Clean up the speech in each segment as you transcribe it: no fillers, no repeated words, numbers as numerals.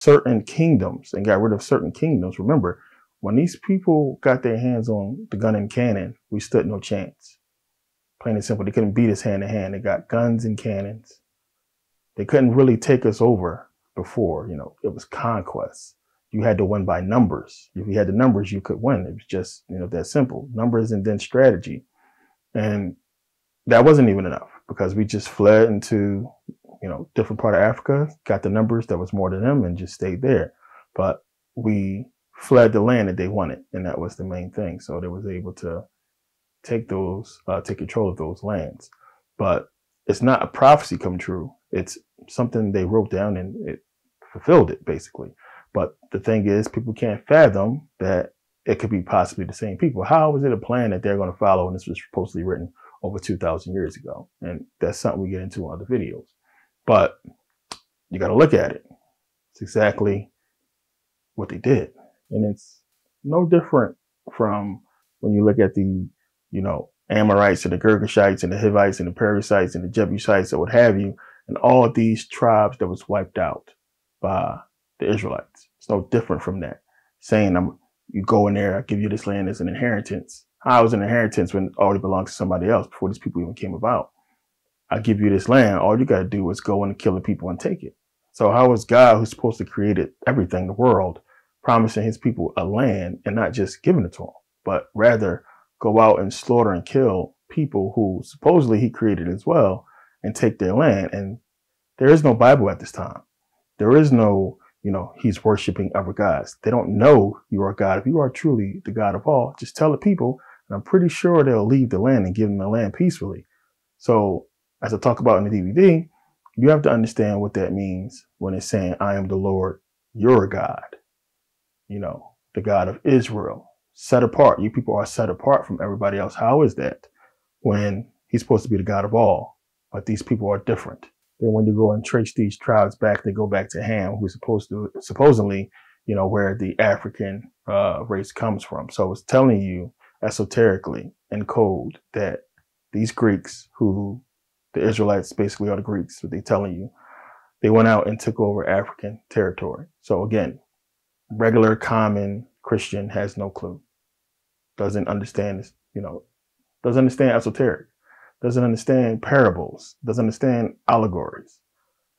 certain kingdoms and got rid of certain kingdoms. Remember, when these people got their hands on the gun and cannon, we stood no chance. Plain and simple, they couldn't beat us hand to hand. They got guns and cannons. They couldn't really take us over before, it was conquest. You had to win by numbers. If you had the numbers, you could win. It was just, that simple. Numbers and then strategy. And that wasn't even enough because we just fled into, different part of Africa, got the numbers that was more than them and just stayed there. But we fled the land that they wanted. And that was the main thing. So they was able to take control of those lands. But it's not a prophecy come true. It's something they wrote down and it fulfilled it basically. But the thing is, people can't fathom that it could be possibly the same people. How is it a plan that they're going to follow? And this was supposedly written over 2,000 years ago. And that's something we get into in other videos. But you got to look at it. It's exactly what they did. And it's no different from when you look at the, Amorites and the Girgashites and the Hivites and the Perizzites and the Jebusites or what have you, and all of these tribes that was wiped out by the Israelites. It's no different from that. Saying, you go in there, I give you this land as an inheritance. How is an inheritance when it already belongs to somebody else before these people even came about? I give you this land. All you got to do is go and kill the people and take it. So how is God, who's supposed to create everything, the world, promising his people a land and not just giving it to them, but rather go out and slaughter and kill people who supposedly he created as well and take their land? And there is no Bible at this time. There is no, he's worshiping other gods. They don't know you are God. If you are truly the God of all, just tell the people, and I'm pretty sure they'll leave the land and give them the land peacefully. So as I talk about in the DVD, you have to understand what that means when it's saying, I am the Lord, your God, the God of Israel, set apart. You people are set apart from everybody else. How is that when he's supposed to be the God of all, but these people are different? Then when you go and trace these tribes back, they go back to Ham, who's supposedly, where the African race comes from. So it's telling you esoterically in code that these Greeks, who the Israelites basically are the Greeks, what they're telling you, they went out and took over African territory. So again, regular common Christian has no clue, doesn't understand this, doesn't understand esoteric, doesn't understand parables, doesn't understand allegories.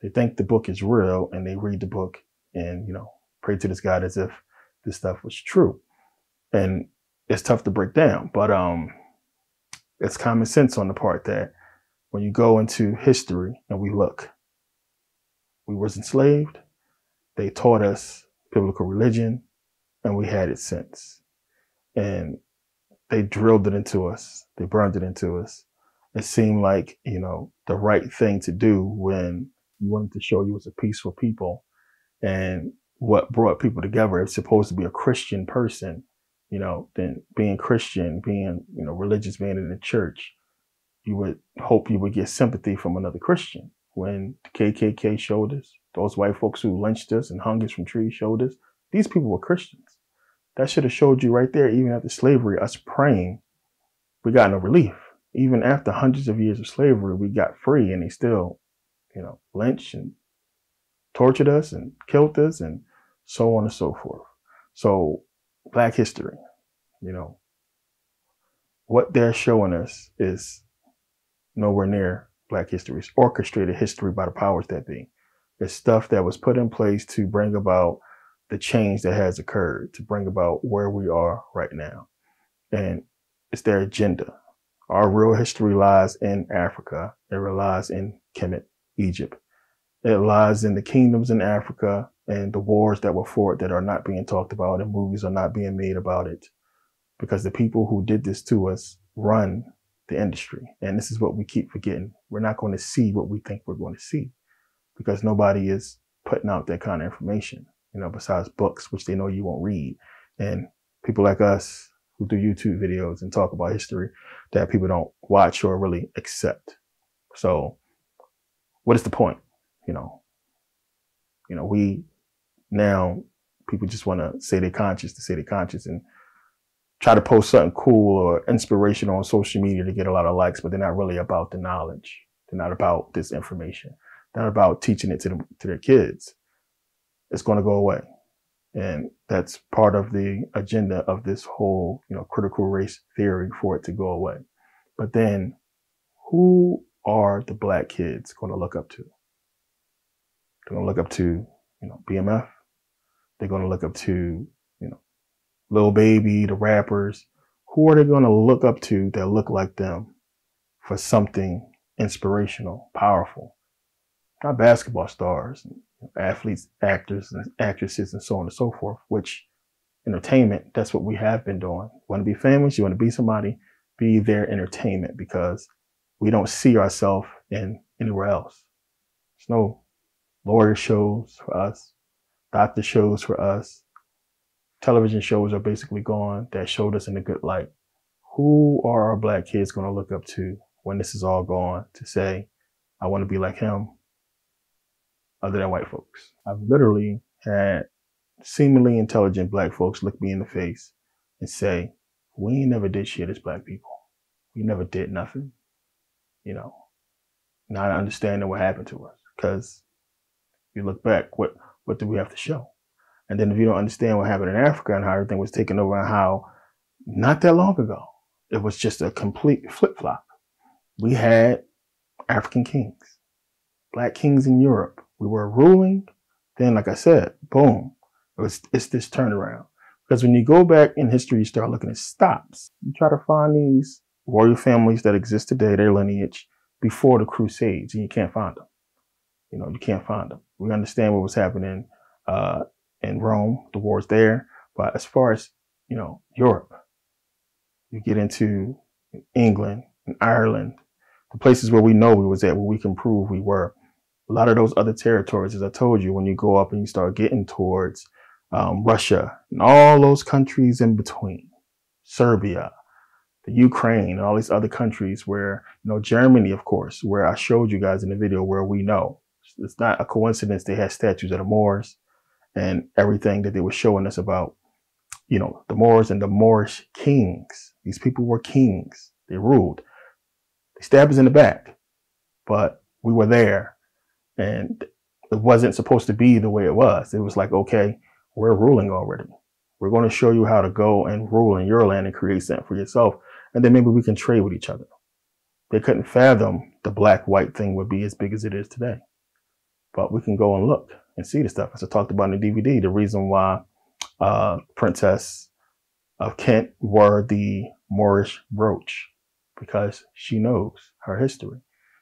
They think the book is real and they read the book and, pray to this God as if this stuff was true. And it's tough to break down, but it's common sense on the part that when you go into history and we look, we was enslaved. They taught us biblical religion and we had it since. And they drilled it into us. They burned it into us. It seemed like, the right thing to do when you wanted to show you was a peaceful people. And what brought people together, it's supposed to be a Christian person, then being Christian, being, religious, being in the church, you would hope you would get sympathy from another Christian. When the KKK showed us, those white folks who lynched us and hung us from trees showed us, these people were Christians. That should have showed you right there, even after slavery, us praying, we got no relief. Even after hundreds of years of slavery, we got free and they still, lynched and tortured us and killed us and so on and so forth. So Black history, what they're showing us is nowhere near Black history. It's orchestrated history by the powers that be. It's stuff that was put in place to bring about the change that has occurred, to bring about where we are right now. And it's their agenda. Our real history lies in Africa. It lies in Kemet, Egypt. It lies in the kingdoms in Africa and the wars that were fought that are not being talked about and movies are not being made about it because the people who did this to us run the industry. And this is what we keep forgetting. We're not going to see what we think we're going to see because nobody is putting out that kind of information, besides books, which they know you won't read. And people like us who do YouTube videos and talk about history that people don't watch or really accept. So what is the point? We now, people just want to say they're conscious to say they're conscious and try to post something cool or inspirational on social media to get a lot of likes, but they're not really about the knowledge. They're not about this information. They're not about teaching it to their kids. it's going to go away. And that's part of the agenda of this whole, critical race theory for it to go away. But then who are the black kids going to look up to? They're going to look up to, BMF. They're going to look up to, Lil Baby, the rappers. Who are they going to look up to that look like them for something inspirational, powerful? Not basketball stars, athletes, actors, and actresses, and so on and so forth, which entertainment, that's what we have been doing. You want to be famous, you want to be somebody, be their entertainment, because we don't see ourselves in anywhere else. There's no lawyer shows for us, doctor shows for us. Television shows are basically gone that showed us in a good light. Who are our black kids going to look up to when this is all gone to say, I want to be like him, other than white folks? I've literally had seemingly intelligent black folks look me in the face and say, we ain't never did shit as black people. We never did nothing, not understanding what happened to us. Because you look back, what do we have to show? And then if you don't understand what happened in Africa and how everything was taken over and how not that long ago, it was just a complete flip-flop. We had African kings, black kings in Europe. We were ruling. Then, like I said, boom, it's this turnaround. Because when you go back in history, you start looking at stops. You try to find these royal families that exist today, their lineage, before the Crusades, and you can't find them. You can't find them. We understand what was happening in Rome, the wars there. But as far as, Europe, you get into England and Ireland, the places where we know we was at, where we can prove we were. A lot of those other territories, as I told you, when you go up and you start getting towards Russia and all those countries in between, Serbia, the Ukraine, and all these other countries where, Germany, of course, where I showed you guys in the video, where we know it's not a coincidence they had statues of the Moors and everything that they were showing us about, the Moors and the Moorish kings. These people were kings. They ruled. They stabbed us in the back, but we were there, and it wasn't supposed to be the way it was. It was like, okay, we're ruling already. We're going to show you how to go and rule in your land and create something for yourself. And then maybe we can trade with each other. They couldn't fathom the black-white thing would be as big as it is today. But we can go and look and see the stuff. As I talked about in the DVD, the reason why Princess of Kent wore the Moorish brooch, because she knows her history.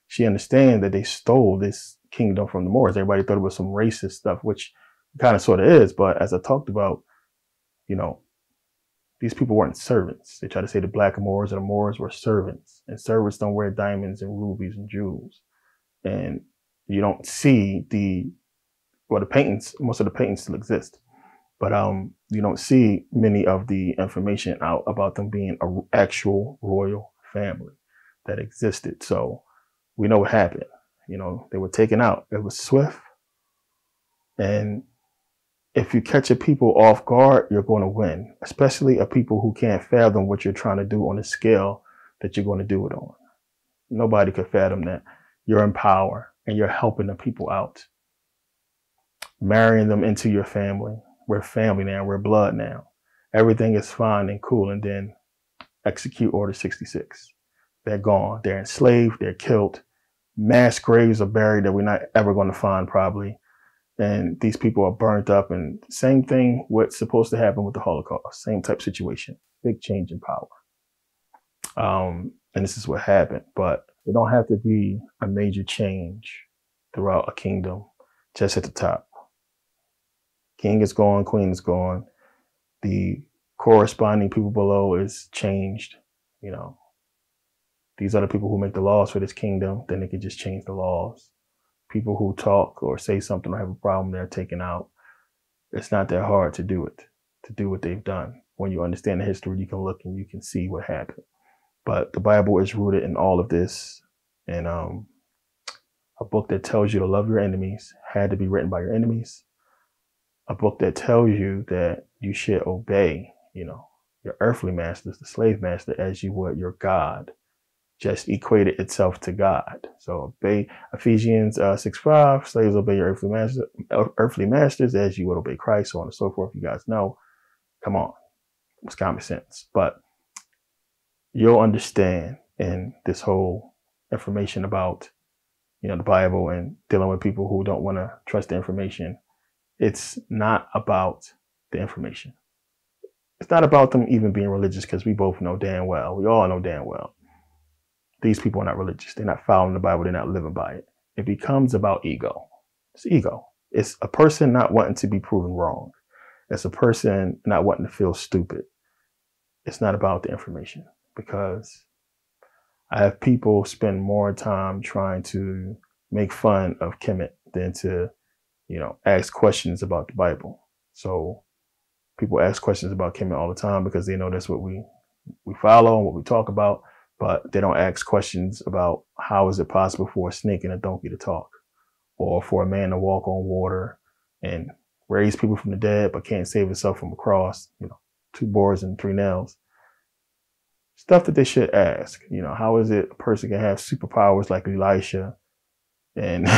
She understands that they stole this kingdom from the Moors. Everybody thought it was some racist stuff, which kind of sort of is. But as I talked about, these people weren't servants. They try to say the black Moors and the Moors were servants, and servants don't wear diamonds and rubies and jewels. And you don't see the paintings, most of the paintings still exist, but you don't see many of the information out about them being an actual royal family that existed. So we know what happened. They were taken out. It was swift. And if you catch a people off guard, you're going to win, especially a people who can't fathom what you're trying to do on the scale that you're going to do it on. Nobody could fathom that. You're in power and you're helping the people out, marrying them into your family. We're family now. We're blood now. Everything is fine and cool. And then execute Order 66. They're gone. They're enslaved. They're killed. Mass graves are buried that we're not ever going to find probably. And these people are burnt up, and same thing what's supposed to happen with the Holocaust. Same type situation. Big change in power. And this is what happened. But it don't have to be a major change throughout a kingdom just at the top. King is gone, queen is gone. The corresponding people below is changed. These are the people who make the laws for this kingdom. Then they can just change the laws. People who talk or say something or have a problem, they're taken out. It's not that hard to do it, to do what they've done. When you understand the history, you can look and you can see what happened. But the Bible is rooted in all of this. And a book that tells you to love your enemies had to be written by your enemies. A book that tells you that you should obey, your earthly masters, the slave master, as you would your God. just equated itself to God. So obey Ephesians 6:5, slaves obey your earthly masters as you would obey Christ, so on and so forth. You guys know, come on, it's common sense. But you'll understand in this whole information about, the Bible and dealing with people who don't want to trust the information. It's not about the information. It's not about them even being religious, because we both know damn well, we all know damn well, these people are not religious. They're not following the Bible. They're not living by it. It becomes about ego. It's ego. It's a person not wanting to be proven wrong. It's a person not wanting to feel stupid. It's not about the information, because I have people spend more time trying to make fun of Kemet than to, ask questions about the Bible. So people ask questions about Kemet all the time because they know that's what we follow and what we talk about, but they don't ask questions about how is it possible for a snake and a donkey to talk, or for a man to walk on water and raise people from the dead but can't save himself from a cross, 2 boards and 3 nails. Stuff that they should ask. How is it a person can have superpowers like Elisha? And,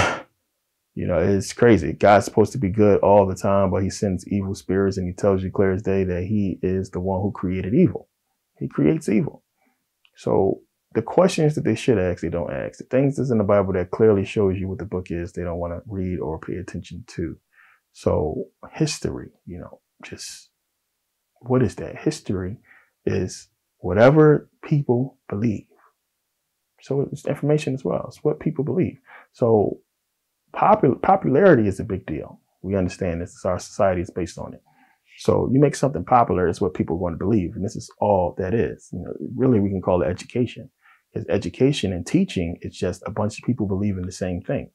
it's crazy. God's supposed to be good all the time, but he sends evil spirits, and he tells you clear as day that he is the one who created evil. He creates evil. So the questions that they should ask, they don't ask. The things that's in the Bible that clearly shows you what the book is, they don't want to read or pay attention to. So history, just what is that? History is whatever people believe. So it's information as well. It's what people believe. So popularity is a big deal. We understand this. Our society is based on it. So you make something popular, it's what people are going to believe. And this is all that is. Really, we can call it education. Because education and teaching is just a bunch of people believing the same thing.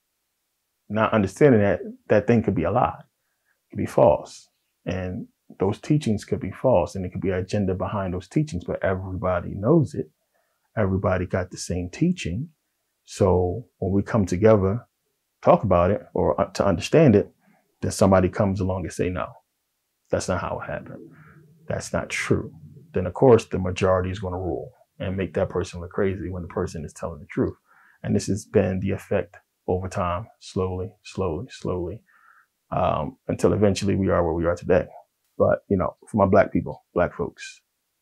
Not understanding that that thing could be a lie. It could be false. And those teachings could be false. And it could be an agenda behind those teachings. But everybody knows it. Everybody got the same teaching. So when we come together, talk about it, or to understand it, then somebody comes along and say, no, that's not how it happened. That's not true. Then, of course, the majority is going to rule and make that person look crazy when the person is telling the truth. And this has been the effect over time, slowly, until eventually we are where we are today. But, for my black people, black folks,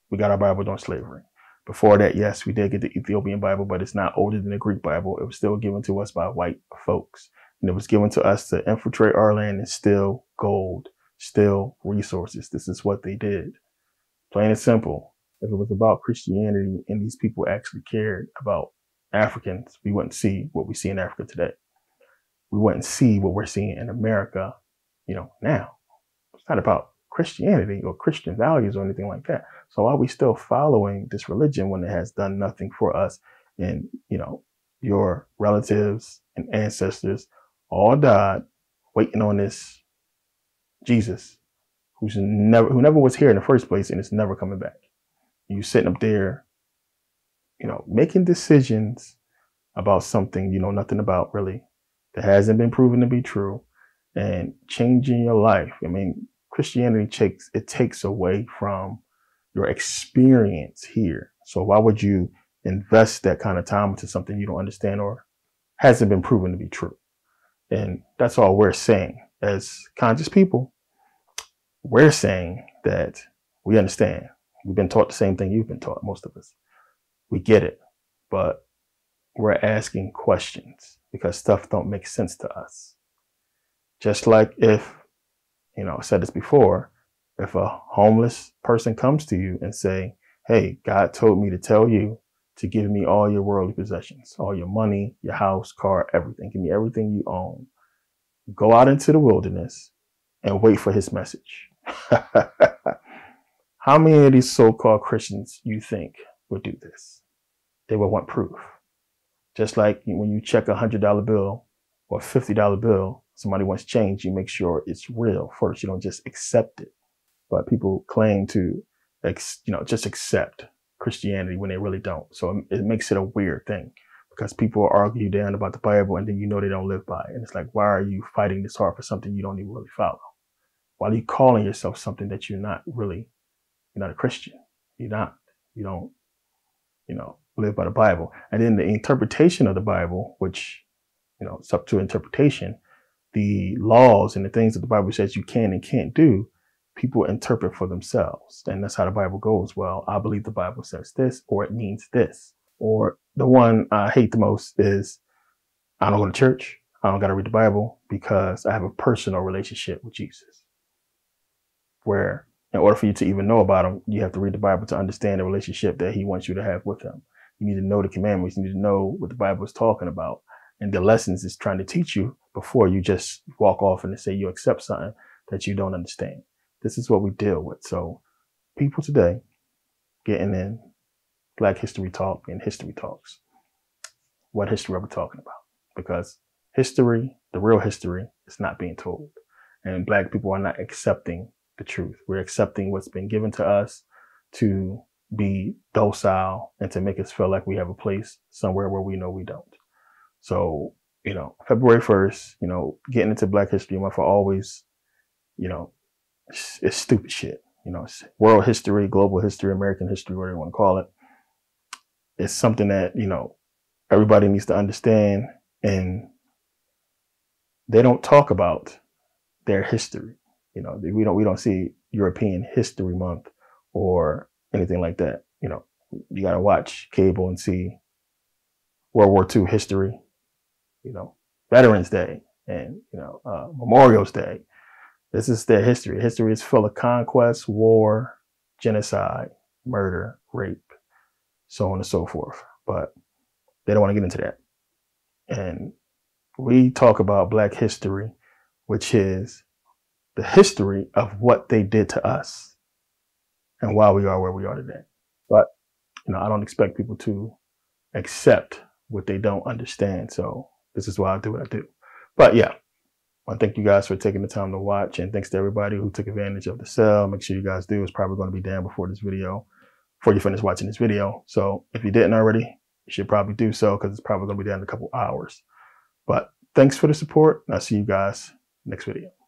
we got our Bible during slavery. Before that, yes, we did get the Ethiopian Bible, but it's not older than the Greek Bible. It was still given to us by white folks. And it was given to us to infiltrate our land and steal gold, steal resources. This is what they did. Plain and simple. If it was about Christianity and these people actually cared about Africans, we wouldn't see what we see in Africa today. We wouldn't see what we're seeing in America, now. It's not about Christianity or Christian values or anything like that. So why are we still following this religion when it has done nothing for us? And, your relatives and ancestors all died waiting on this Jesus who never was here in the first place, and it's never coming back. You sitting up there, making decisions about something you know nothing about, really, that hasn't been proven to be true, and changing your life. I mean, Christianity takes away from your experience here. So why would you invest that kind of time into something you don't understand or hasn't been proven to be true? And that's all we're saying as conscious people. We're saying that we understand. We've been taught the same thing you've been taught, most of us. We get it, but we're asking questions because stuff don't make sense to us. Just like if, I said this before, if a homeless person comes to you and say, hey, God told me to tell you to give me all your worldly possessions, all your money, your house, car, everything. Give me everything you own. Go out into the wilderness and wait for his message. How many of these so-called Christians you think would do this? They would want proof. Just like when you check $100 bill or $50 bill, somebody wants change, you make sure it's real first. You don't just accept it. But people claim to, just accept Christianity when they really don't. So it makes it a weird thing because people argue down about the Bible and then they don't live by it. And it's like, why are you fighting this hard for something you don't even really follow? Why are you calling yourself something that you're not really? You're not a Christian. You're not. You don't, live by the Bible. And then the interpretation of the Bible, which, it's up to interpretation, the laws and the things that the Bible says you can and can't do, people interpret for themselves. And that's how the Bible goes. Well, I believe the Bible says this, or it means this. Or the one I hate the most is, I don't go to church. I don't got to read the Bible because I have a personal relationship with Jesus. Where in order for you to even know about him, you have to read the Bible to understand the relationship that he wants you to have with him. You need to know the commandments. You need to know what the Bible is talking about and the lessons it's trying to teach you before you just walk off and say you accept something that you don't understand. This is what we deal with. So people today getting in Black History Talk and history talks. What history are we talking about? Because history, the real history, is not being told. And Black people are not accepting the truth. We're accepting what's been given to us to be docile and to make us feel like we have a place somewhere where we know we don't. So, February 1st, getting into Black History Month for always, it's stupid shit. It's world history, global history, American history, whatever you want to call it. It's something that, everybody needs to understand, and they don't talk about their history. We don't see European History Month or anything like that. You got to watch cable and see World War II history, Veterans Day and, Memorial's Day. This is their history. History is full of conquest, war, genocide, murder, rape, so on and so forth. But they don't want to get into that. And we talk about Black history, which is the history of what they did to us and why we are where we are today. But, I don't expect people to accept what they don't understand. So this is why I do what I do. But yeah, I thank you guys for taking the time to watch, and thanks to everybody who took advantage of the sale. Make sure you guys do. It's probably going to be down before you finish watching this video. So if you didn't already, you should probably do so because it's probably going to be down in a couple hours. But thanks for the support, and I'll see you guys next video.